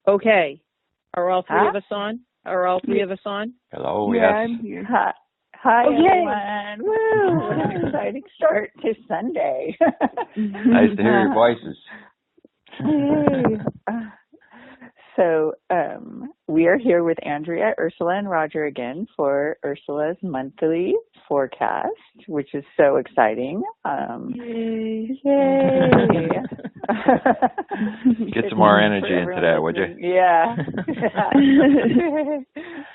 Okay. Are all three Huh? of us on? Are all three of us on? Hello, Yeah, yes. I'm here. Hi, everyone. Woo! What an exciting start to Sunday. Nice to hear your voices. Yay. So we are here with Andrea, Ursula, and Roger again for Ursula's monthly forecast, which is so exciting. Yay. Yay. Get some more energy into that, would you? Yeah.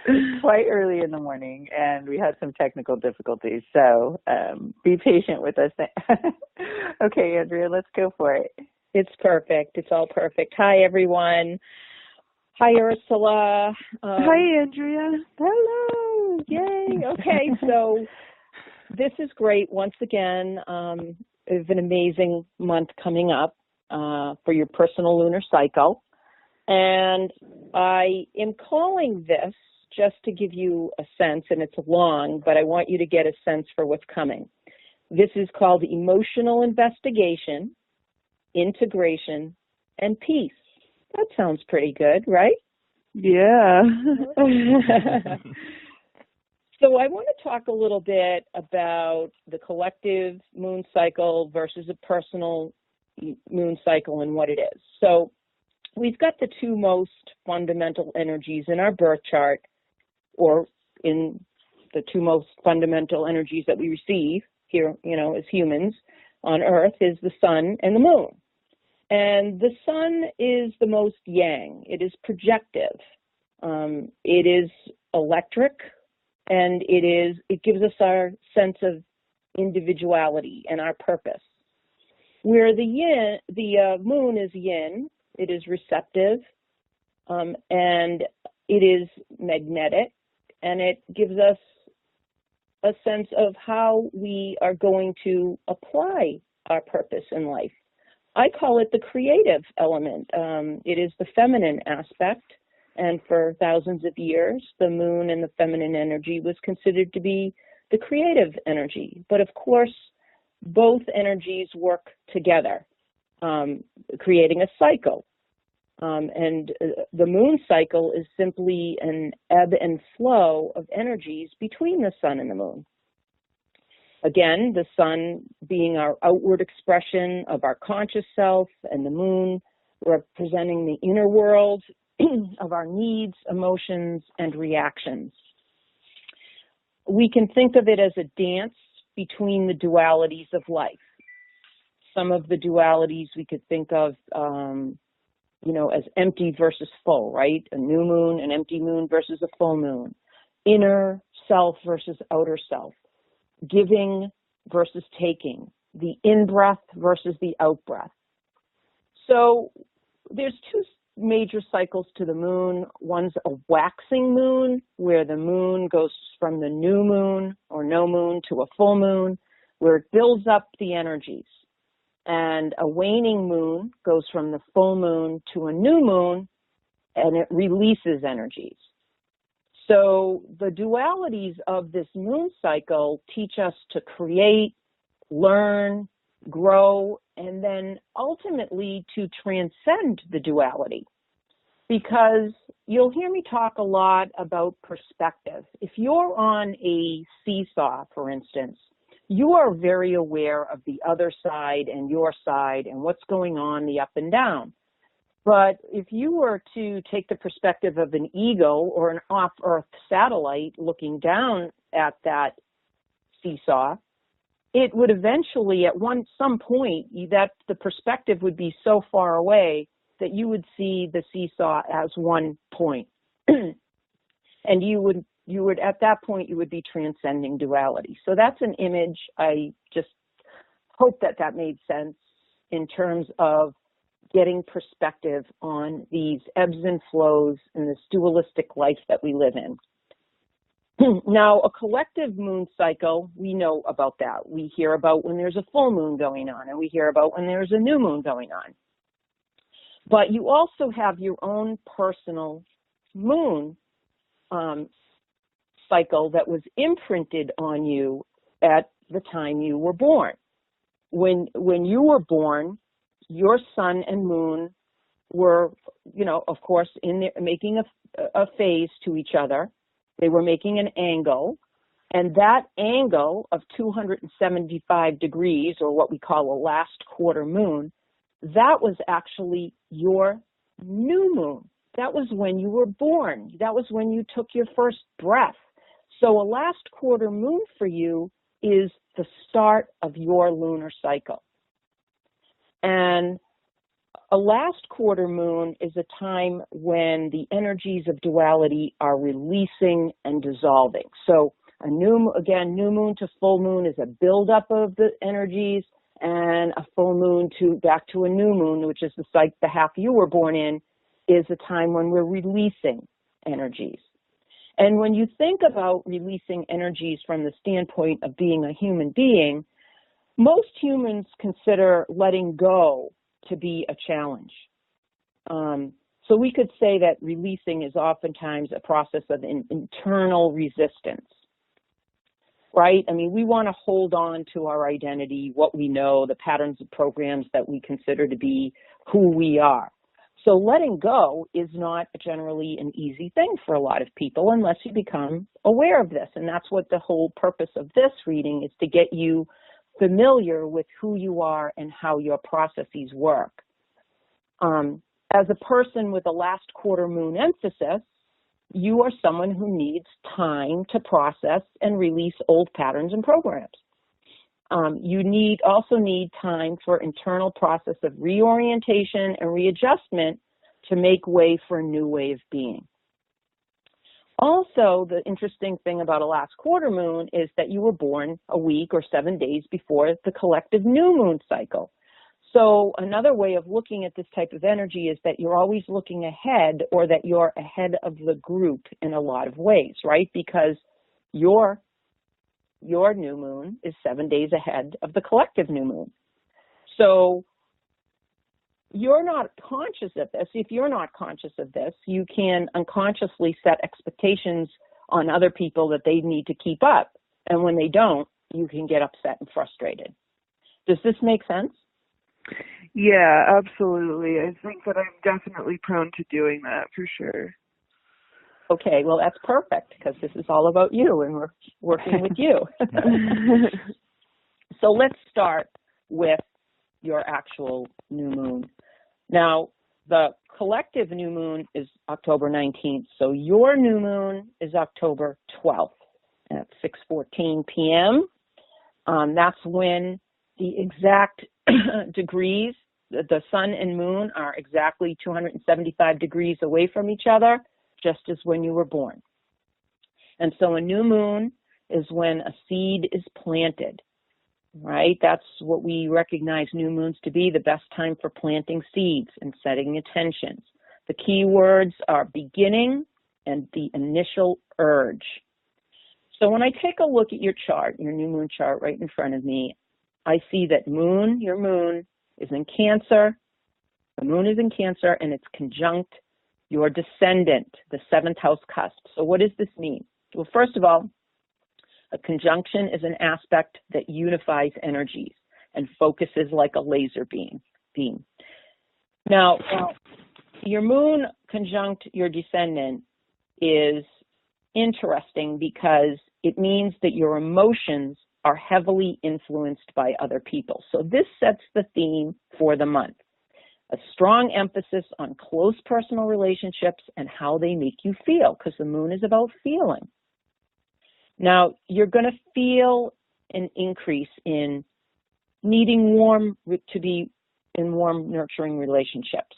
It's quite early in the morning, and we had some technical difficulties, so be patient with us. Okay, Andrea, let's go for it. It's perfect. It's all perfect. Hi, everyone. Hi, Ursula. Hi, Andrea. Hello. Yay. Okay, so this is great. Once again, it's an amazing month coming up for your personal lunar cycle. And I am calling this just to give you a sense, and it's long, but I want you to get a sense for what's coming. This is called emotional investigation, integration, and peace. That sounds pretty good, right? Yeah. So I want to talk a little bit about the collective moon cycle versus a personal moon cycle and what it is. So we've got the two most fundamental energies in our birth chart, or in the two most fundamental energies that we receive here, as humans on Earth, is the sun and the moon. And the sun is the most yang. It is projective. It is electric, and it gives us our sense of individuality and our purpose. Where the moon is yin, it is receptive, and it is magnetic, and it gives us a sense of how we are going to apply our purpose in life. I call it the creative element. It is the feminine aspect, and for thousands of years, the moon and the feminine energy was considered to be the creative energy. But of course, both energies work together, creating a cycle. And the moon cycle is simply an ebb and flow of energies between the sun and the moon. Again, the sun being our outward expression of our conscious self, and the moon representing the inner world of our needs, emotions, and reactions. We can think of it as a dance between the dualities of life. Some of the dualities we could think of, as empty versus full, right? A new moon, an empty moon versus a full moon. Inner self versus outer self. Giving versus taking, the in-breath versus the out-breath. So there's two major cycles to the moon. One's a waxing moon, where the moon goes from the new moon or no moon to a full moon, where it builds up the energies. And a waning moon goes from the full moon to a new moon, and it releases energies. So the dualities of this moon cycle teach us to create, learn, grow, and then ultimately to transcend the duality. Because you'll hear me talk a lot about perspective. If you're on a seesaw, for instance, you are very aware of the other side and your side and what's going on, the up and down. But if you were to take the perspective of an eagle or an off-Earth satellite looking down at that seesaw, it would eventually, at some point, that the perspective would be so far away that you would see the seesaw as one point. And you would, at that point, you would be transcending duality. So that's an image. I just hope that made sense in terms of getting perspective on these ebbs and flows in this dualistic life that we live in. Now, a collective moon cycle, we know about that. We hear about when there's a full moon going on, and we hear about when there's a new moon going on. But you also have your own personal moon cycle that was imprinted on you at the time you were born. When you were born, your sun and moon were, of course, in there making a phase to each other. They were making an angle, and that angle of 275 degrees, or what we call a last quarter moon, that was actually your new moon. That was when you were born. That was when you took your first breath. So a last quarter moon for you is the start of your lunar cycle. And a last quarter moon is a time when the energies of duality are releasing and dissolving. So new moon to full moon is a buildup of the energies, and a full moon back to a new moon, which is the half you were born in, is a time when we're releasing energies. And when you think about releasing energies from the standpoint of being a human being, most humans consider letting go to be a challenge. So we could say that releasing is oftentimes a process of internal resistance, right? I mean, we want to hold on to our identity, what we know, the patterns and programs that we consider to be who we are. So letting go is not generally an easy thing for a lot of people unless you become aware of this. And that's what the whole purpose of this reading is, to get you familiar with who you are and how your processes work. As a person with a last quarter moon emphasis, you are someone who needs time to process and release old patterns and programs. You also need time for internal process of reorientation and readjustment to make way for a new way of being. Also, the interesting thing about a last quarter moon is that you were born a week or 7 days before the collective new moon cycle. So another way of looking at this type of energy is that you're always looking ahead, or that you're ahead of the group in a lot of ways, right? Because your new moon is 7 days ahead of the collective new moon. So you're not conscious of this. If you're not conscious of this, you can unconsciously set expectations on other people that they need to keep up. And when they don't, you can get upset and frustrated. Does this make sense? Yeah, absolutely. I think that I'm definitely prone to doing that for sure. Okay, well, that's perfect, because this is all about you and we're working with you. So let's start with your actual new moon. Now, the collective new moon is October 19th, so your new moon is October 12th at 6:14 p.m. That's when the exact degrees, the sun and moon are exactly 275 degrees away from each other, just as when you were born. And so a new moon is when a seed is planted, right? That's what we recognize new moons to be, the best time for planting seeds and setting intentions. The key words are beginning and the initial urge. So when I take a look at your chart, your new moon chart right in front of me, I see that your moon is in Cancer. The moon is in Cancer, and it's conjunct your descendant, the 7th house cusp. So what does this mean? Well, first of all, a conjunction is an aspect that unifies energies and focuses like a laser beam. Now, your moon conjunct your descendant is interesting because it means that your emotions are heavily influenced by other people. So this sets the theme for the month. A strong emphasis on close personal relationships and how they make you feel, because the moon is about feeling. Now, you're going to feel an increase in needing to be in warm, nurturing relationships,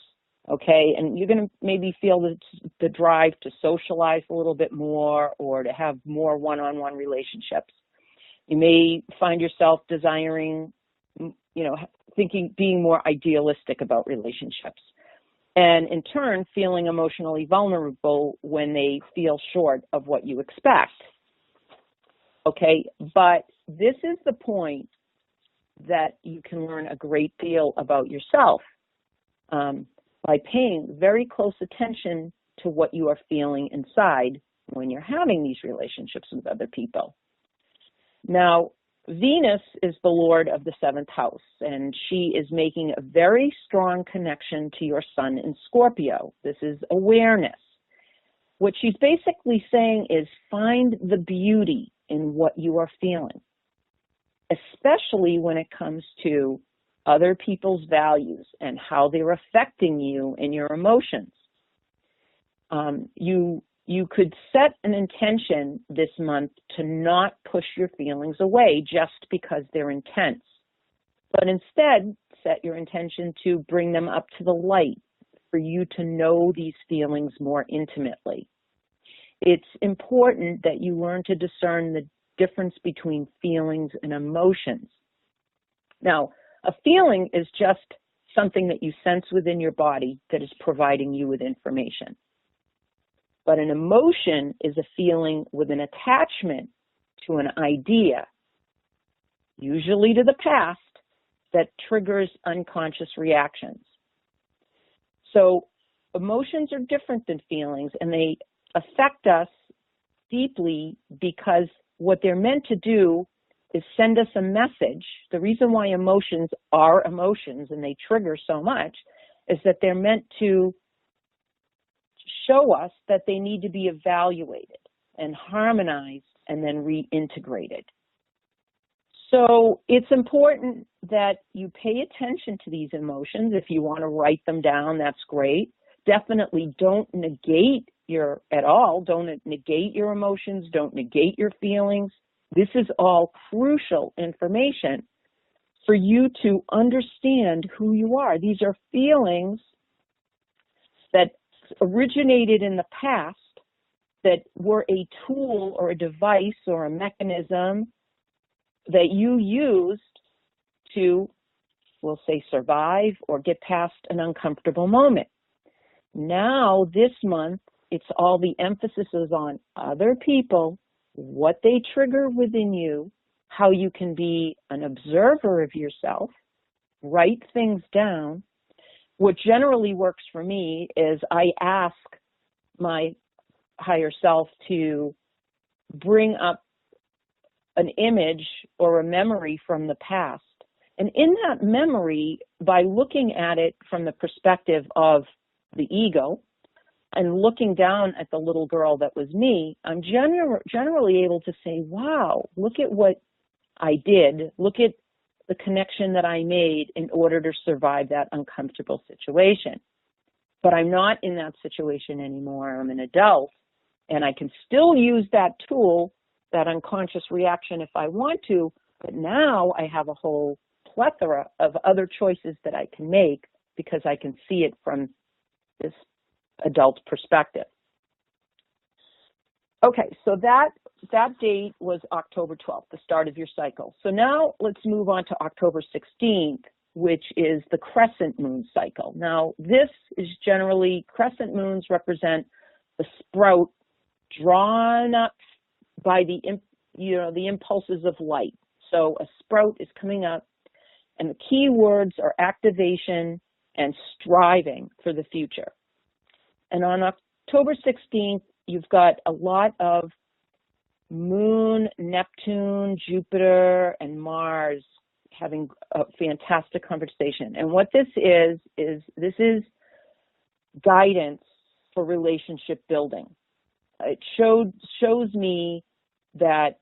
okay? And you're going to maybe feel the drive to socialize a little bit more or to have more one-on-one relationships. You may find yourself desiring, being more idealistic about relationships. And in turn, feeling emotionally vulnerable when they feel short of what you expect. Okay, but this is the point that you can learn a great deal about yourself by paying very close attention to what you are feeling inside when you're having these relationships with other people. Now, Venus is the Lord of the seventh house, and she is making a very strong connection to your sun in Scorpio. This is awareness. What she's basically saying is find the beauty in what you are feeling, especially when it comes to other people's values and how they're affecting you and your emotions. You could set an intention this month to not push your feelings away just because they're intense, but instead set your intention to bring them up to the light for you to know these feelings more intimately. It's important that you learn to discern the difference between feelings and emotions. Now, a feeling is just something that you sense within your body that is providing you with information. But an emotion is a feeling with an attachment to an idea, usually to the past, that triggers unconscious reactions. So emotions are different than feelings, and they affect us deeply because what they're meant to do is send us a message. The reason why emotions are emotions and they trigger so much is that they're meant to show us that they need to be evaluated and harmonized and then reintegrated. So it's important that you pay attention to these emotions. If you want to write them down, that's great. Definitely don't negate don't negate your emotions, don't negate your feelings. This is all crucial information for you to understand who you are. These are feelings that originated in the past that were a tool or a device or a mechanism that you used to, we'll say, survive or get past an uncomfortable moment. Now, this month, it's all the emphasis is on other people, what they trigger within you, how you can be an observer of yourself, write things down. What generally works for me is I ask my higher self to bring up an image or a memory from the past. And in that memory, by looking at it from the perspective of the ego and looking down at the little girl that was me, I'm generally able to say, wow, look at what I did. Look at the connection that I made in order to survive that uncomfortable situation. But I'm not in that situation anymore. I'm an adult, and I can still use that tool, that unconscious reaction, if I want to, but now I have a whole plethora of other choices that I can make because I can see it from this adult perspective. Okay, so that date was October 12th, the start of your cycle. So now let's move on to October 16th, which is the crescent moon cycle. Now, this is generally, crescent moons represent the sprout drawn up by the impulses of light. So a sprout is coming up, and the key words are activation and striving for the future. And on October 16th, you've got a lot of Moon, Neptune, Jupiter, and Mars having a fantastic conversation. And what this is this is guidance for relationship building. It shows me that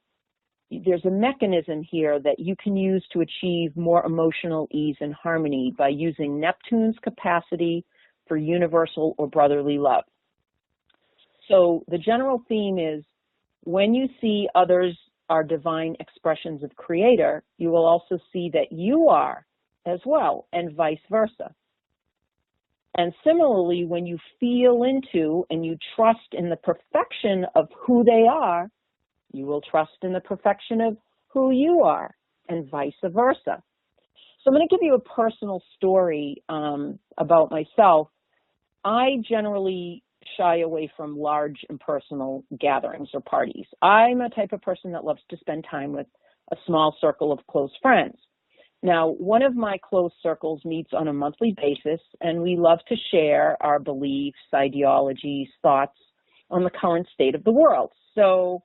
there's a mechanism here that you can use to achieve more emotional ease and harmony by using Neptune's capacity for universal or brotherly love. So the general theme is, when you see others are divine expressions of Creator, you will also see that you are as well, and vice versa. And similarly, when you feel into and you trust in the perfection of who they are, you will trust in the perfection of who you are, and vice versa. So I'm going to give you a personal story about myself. I generally shy away from large impersonal gatherings or parties. I'm a type of person that loves to spend time with a small circle of close friends. Now, one of my close circles meets on a monthly basis, and we love to share our beliefs, ideologies, thoughts on the current state of the world. So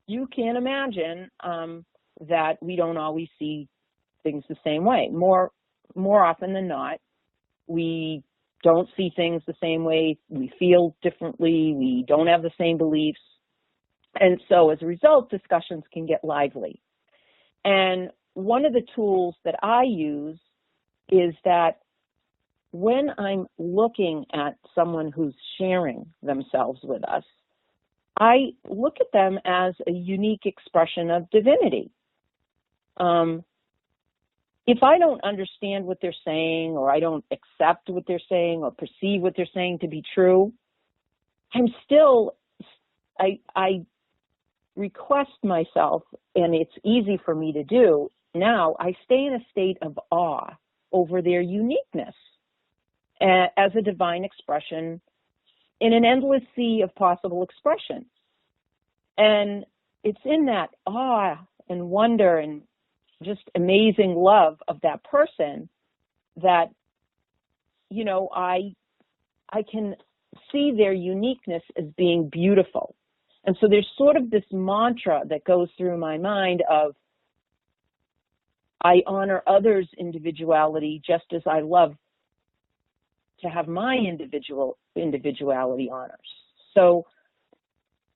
you can imagine that we don't always see things the same way. More often than not, we don't see things the same way. We feel differently. We don't have the same beliefs. And so as a result, discussions can get lively. And one of the tools that I use is that when I'm looking at someone who's sharing themselves with us, I look at them as a unique expression of divinity. If I don't understand what they're saying, or I don't accept what they're saying, or perceive what they're saying to be true, I request myself, and it's easy for me to do now, I stay in a state of awe over their uniqueness as a divine expression in an endless sea of possible expressions. And it's in that awe and wonder and just amazing love of that person that, you know, I can see their uniqueness as being beautiful. And so there's sort of this mantra that goes through my mind of, I honor others' individuality just as I love to have my individuality honored. So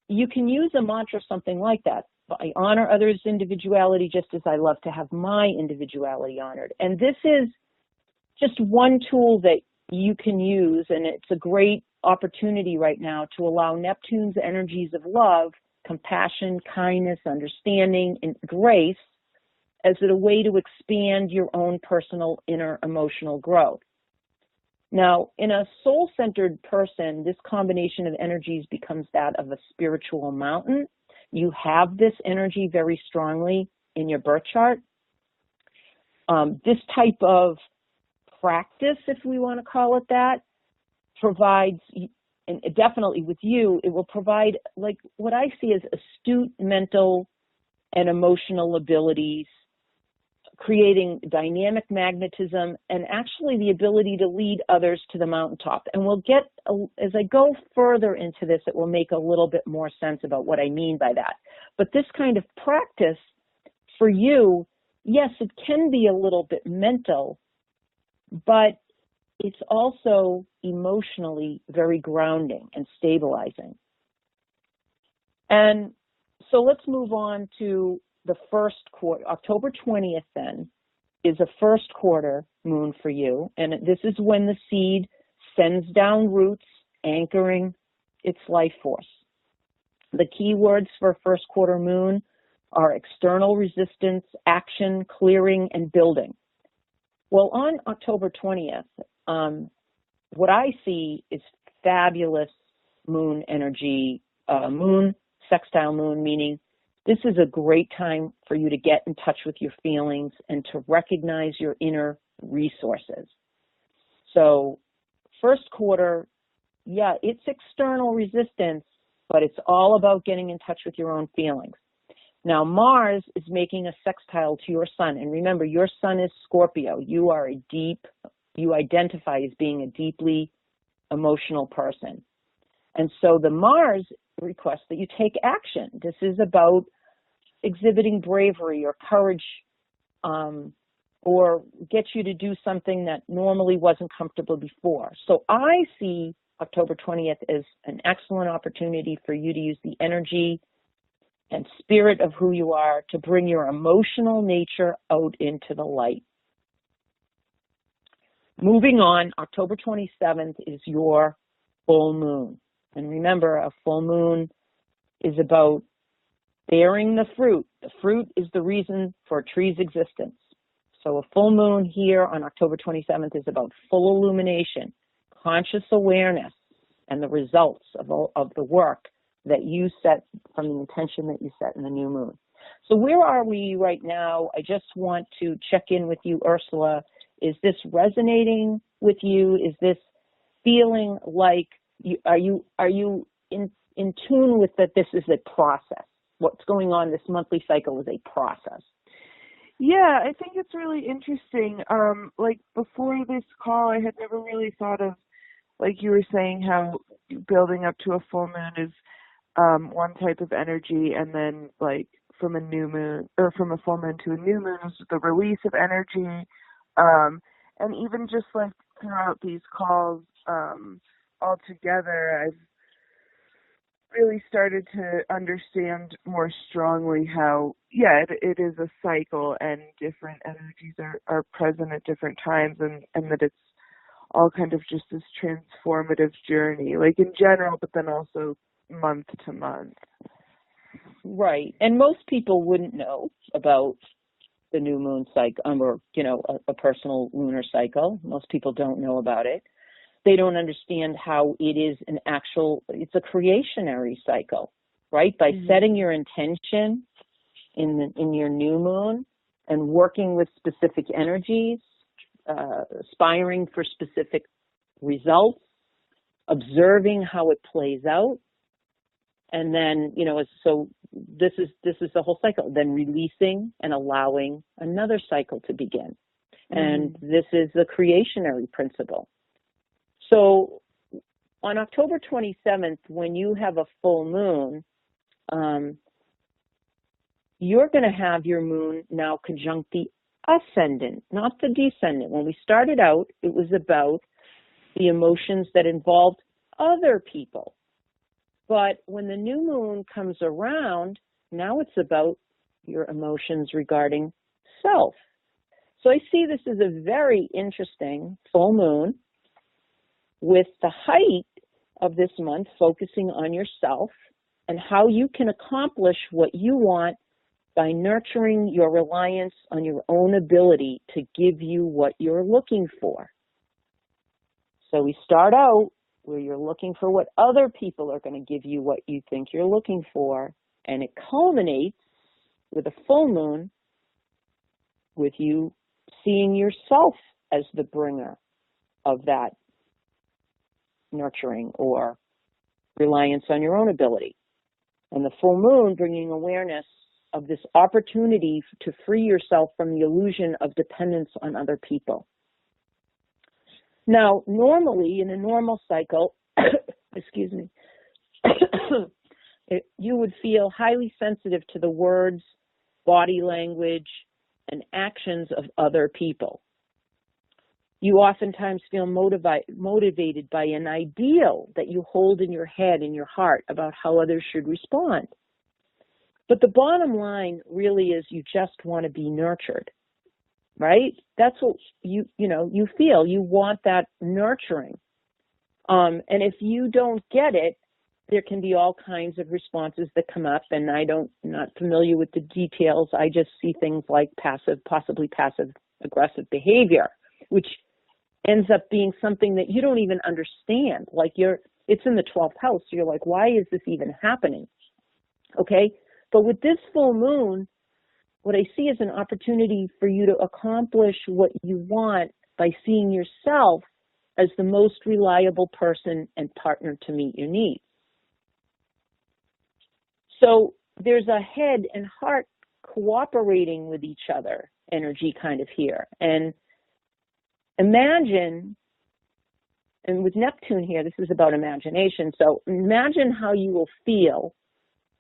you can use a mantra something like that. I honor others' individuality just as I love to have my individuality honored. And this is just one tool that you can use, and it's a great opportunity right now to allow Neptune's energies of love, compassion, kindness, understanding, and grace as a way to expand your own personal inner emotional growth. Now, in a soul-centered person, this combination of energies becomes that of a spiritual mountain. You have this energy very strongly in your birth chart. This type of practice, if we want to call it that, provides, and definitely with you, it will provide like what I see as astute mental and emotional abilities, creating dynamic magnetism, and actually the ability to lead others to the mountaintop. And we'll get, as I go further into this, it will make a little bit more sense about what I mean by that. But this kind of practice for you, yes, it can be a little bit mental, but it's also emotionally very grounding and stabilizing. And so let's move on to the first quarter. October 20th then is a first quarter moon for you, and this is when the seed sends down roots, anchoring its life force. The key words for first quarter moon are external resistance, action, clearing, and building. Well, on October 20th, what I see is fabulous moon energy, moon, sextile moon, meaning this is a great time for you to get in touch with your feelings and to recognize your inner resources. So first quarter, yeah, it's external resistance, but it's all about getting in touch with your own feelings. Now, Mars is making a sextile to your sun. And remember, your sun is Scorpio. You identify as being a deeply emotional person. And so the Mars requests that you take action. This is about exhibiting bravery or courage, or get you to do something that normally wasn't comfortable before. So I see October 20th as an excellent opportunity for you to use the energy and spirit of who you are to bring your emotional nature out into the light. Moving on, October 27th is your full moon. And remember, a full moon is about bearing the fruit. The fruit is the reason for a tree's existence. So a full moon here on October 27th is about full illumination, conscious awareness, and the results of the work that you set from the intention that you set in the new moon. So where are we right now? I just want to check in with you, Ursula. Is this resonating with you? Is this feeling like are you in tune with that this is a process? What's going on this monthly cycle is a process. Yeah, I think it's really interesting. Like before this call, I had never really thought of, like you were saying, how building up to a full moon is one type of energy, and then like from a new moon, or from a full moon to a new moon, is the release of energy. And even just like throughout these calls, all together, I've really started to understand more strongly how, it is a cycle and different energies are present at different times, and that it's all kind of just this transformative journey, like in general, but then also month to month. Right. And most people wouldn't know about the new moon cycle, or, a personal lunar cycle. Most people don't know about it. They don't understand how it is it's a creationary cycle, right? By setting your intention in your new moon and working with specific energies, aspiring for specific results, observing how it plays out. And then, so this is the whole cycle, then releasing and allowing another cycle to begin. And this is the creationary principle. So on October 27th, when you have a full moon, you're going to have your moon now conjunct the ascendant, not the descendant. When we started out, it was about the emotions that involved other people. But when the new moon comes around, now it's about your emotions regarding self. So I see this as a very interesting full moon, with the height of this month focusing on yourself and how you can accomplish what you want by nurturing your reliance on your own ability to give you what you're looking for. So we start out where you're looking for what other people are going to give you what you think you're looking for, and it culminates with a full moon with you seeing yourself as the bringer of that nurturing or reliance on your own ability. And the full moon bringing awareness of this opportunity to free yourself from the illusion of dependence on other people. Now, normally in a normal cycle, excuse me, you would feel highly sensitive to the words, body language, and actions of other people. You oftentimes feel motivated by an ideal that you hold in your head, in your heart, about how others should respond. But the bottom line really is you just want to be nurtured, right? That's what you feel. You want that nurturing. And if you don't get it, there can be all kinds of responses that come up, and not familiar with the details. I just see things like possibly passive aggressive behavior, which ends up being something that you don't even understand. Like it's in the 12th house. So you're like, why is this even happening? Okay. But with this full moon, what I see is an opportunity for you to accomplish what you want by seeing yourself as the most reliable person and partner to meet your needs. So there's a head and heart cooperating with each other energy kind of here. And imagine, and with Neptune here, this is about imagination. So imagine how you will feel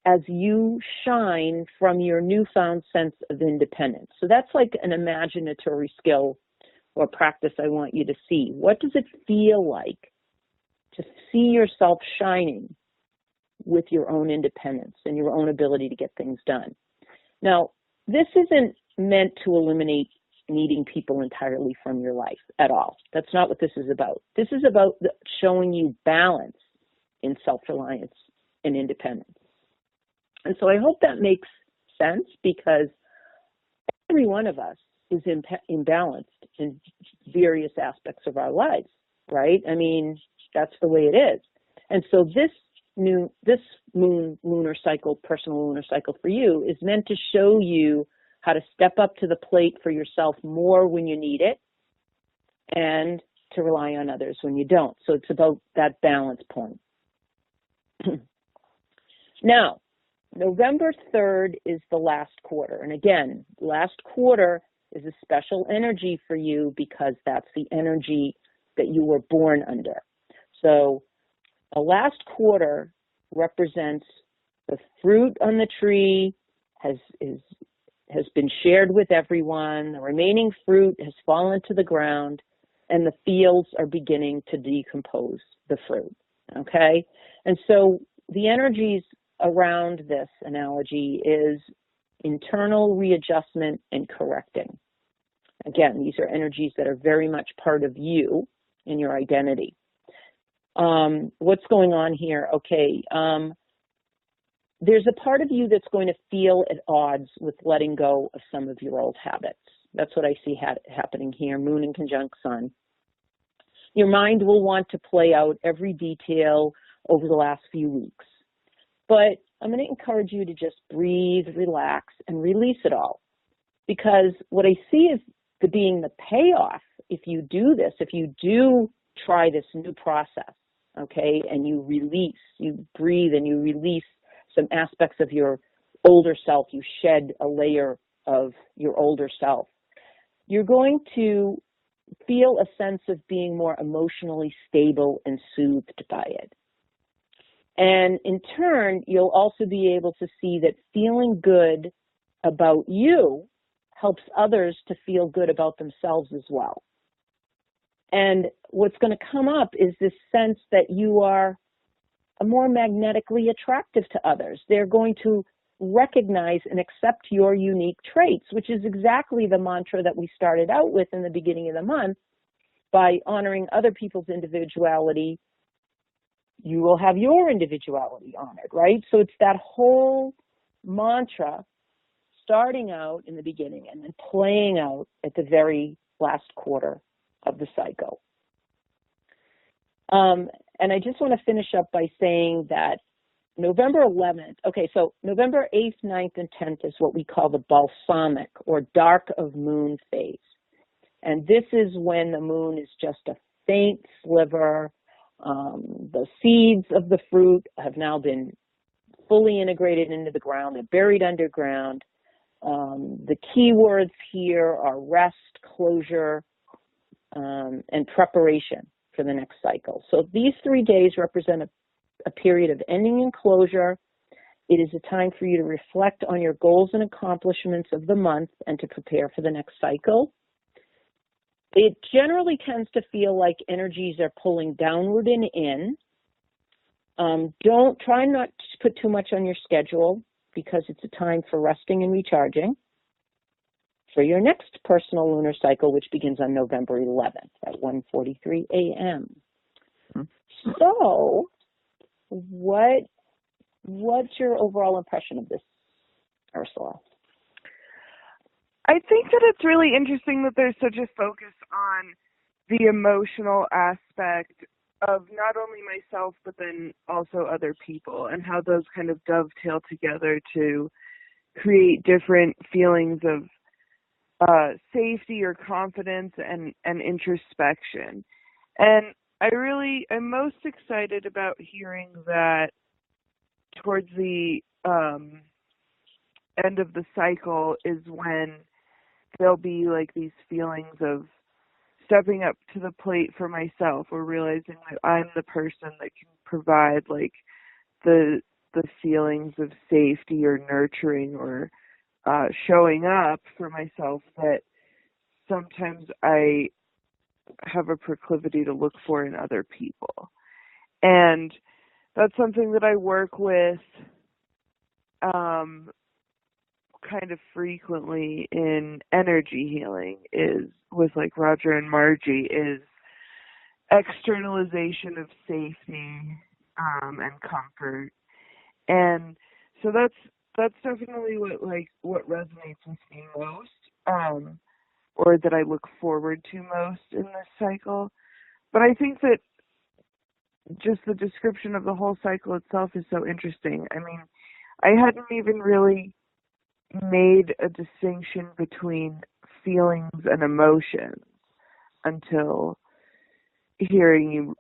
as you shine from your newfound sense of independence. So that's like an imaginatory skill or practice I want you to see. What does it feel like to see yourself shining with your own independence and your own ability to get things done? Now, this isn't meant to eliminate needing people entirely from your life at all. That's not what this is about. This is about showing you balance in self-reliance and independence. And so I hope that makes sense, because every one of us is imbalanced in various aspects of our lives, right? I mean, that's the way it is. And so this lunar cycle, personal lunar cycle for you, is meant to show you how to step up to the plate for yourself more when you need it, and to rely on others when you don't. So it's about that balance point. Now, November 3rd is the last quarter. And again, last quarter is a special energy for you because that's the energy that you were born under. So the last quarter represents the fruit on the tree, has been shared with everyone. The remaining fruit has fallen to the ground, and the fields are beginning to decompose the fruit. Okay? And so the energies around this analogy is internal readjustment and correcting. Again, these are energies that are very much part of you and your identity. What's going on here? Okay, there's a part of you that's going to feel at odds with letting go of some of your old habits. That's what I see happening here, Moon in conjunct Sun. Your mind will want to play out every detail over the last few weeks. But I'm going to encourage you to just breathe, relax, and release it all. Because what I see is being the payoff, if you do this, if you do try this new process, okay, and you release, you breathe and you release some aspects of your older self, you shed a layer of your older self, you're going to feel a sense of being more emotionally stable and soothed by it. And in turn, you'll also be able to see that feeling good about you helps others to feel good about themselves as well. And what's going to come up is this sense that you are more magnetically attractive to others. They're going to recognize and accept your unique traits, which is exactly the mantra that we started out with in the beginning of the month. By honoring other people's individuality, you will have your individuality honored, right? So it's that whole mantra starting out in the beginning and then playing out at the very last quarter of the cycle. And I just want to finish up by saying that November 11th, okay, so November 8th, 9th, and 10th is what we call the balsamic or dark of moon phase. And this is when the moon is just a faint sliver. The seeds of the fruit have now been fully integrated into the ground. They're buried underground. The key words here are rest, closure, and preparation for the next cycle. So these 3 days represent a period of ending and closure. It is a time for you to reflect on your goals and accomplishments of the month and to prepare for the next cycle. It generally tends to feel like energies are pulling downward and in. Try not to put too much on your schedule because it's a time for resting and recharging for your next personal lunar cycle, which begins on November 11th at 1:43 a.m. So, what's your overall impression of this, Ursula? I think that it's really interesting that there's such a focus on the emotional aspect of not only myself, but then also other people, and how those kind of dovetail together to create different feelings of safety or confidence and introspection. And I'm most excited about hearing that towards the end of the cycle is when there'll be like these feelings of stepping up to the plate for myself, or realizing that I'm the person that can provide like the feelings of safety or nurturing or showing up for myself that sometimes I have a proclivity to look for in other people. And that's something that I work with kind of frequently in energy healing, is with like Roger and Margie, is externalization of safety and comfort. And so that's definitely what resonates with me most, or that I look forward to most in this cycle. But I think that just the description of the whole cycle itself is so interesting. I mean, I hadn't even really made a distinction between feelings and emotions until hearing you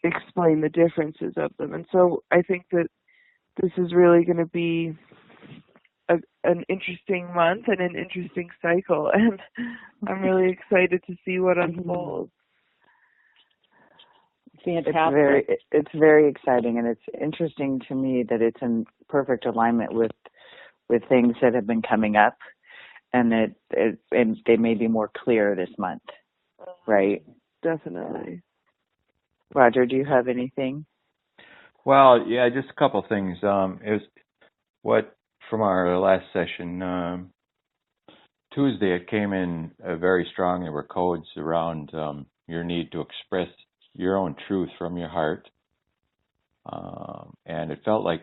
explain the differences of them. And so I think that this is really going to be an interesting month and an interesting cycle, and I'm really excited to see what unfolds. Fantastic. It's very exciting, and it's interesting to me that it's in perfect alignment with things that have been coming up, and they may be more clear this month, right? Definitely. Roger, do you have anything? Well, yeah, just a couple of things. It was from our last session, Tuesday, it came in very strong. There were codes around your need to express your own truth from your heart. And it felt like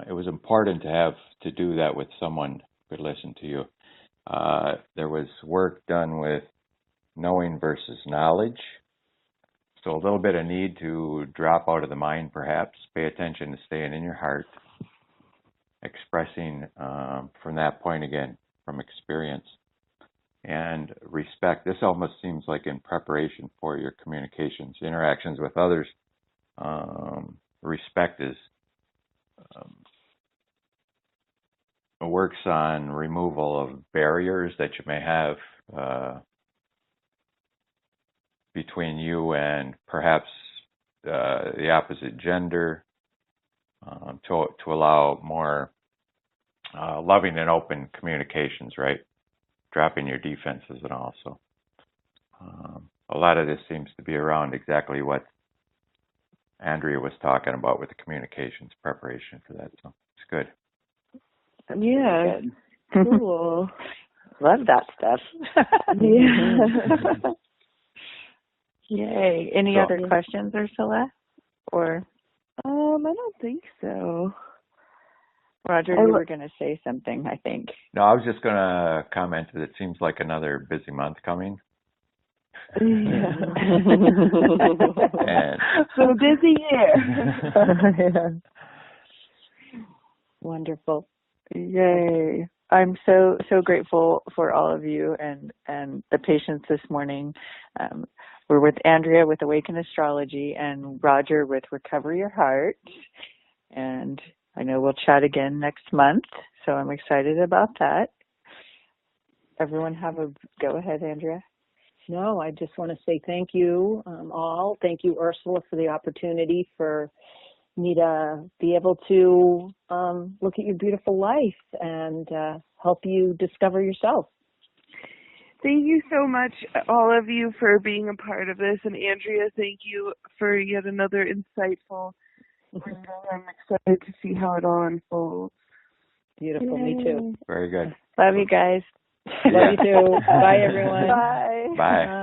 it was important to do that with someone who could listen to you. There was work done with knowing versus knowledge. So a little bit of need to drop out of the mind, perhaps, pay attention to staying in your heart, expressing from that point again, from experience. And respect. This almost seems like in preparation for your communications, interactions with others. Respect is works on removal of barriers that you may have between you and perhaps the opposite gender, to allow more loving and open communications, right? Dropping your defenses and all. So a lot of this seems to be around exactly what Andrea was talking about with the communications preparation for that. So it's good. Yeah. Cool. Love that stuff. Yeah. Yay. Any other questions, Ursula? Or I don't think so. Roger, you were going to say something, I think. No, I was just going to comment that it seems like another busy month coming. Yeah. And so busy year. Wonderful. Yay. I'm so grateful for all of you and the patience this morning. We're with Andrea with Awaken Astrology and Roger with Recover Your Heart. And I know we'll chat again next month, so I'm excited about that. Everyone go ahead, Andrea. No, I just want to say thank you all. Thank you, Ursula, for the opportunity for me to be able to look at your beautiful life and help you discover yourself. Thank you so much, all of you, for being a part of this. And Andrea, thank you for yet another insightful reading. I'm excited to see how it all unfolds. Beautiful. Me too. very good. Love you guys. Love you too. Bye, everyone. Bye. Bye.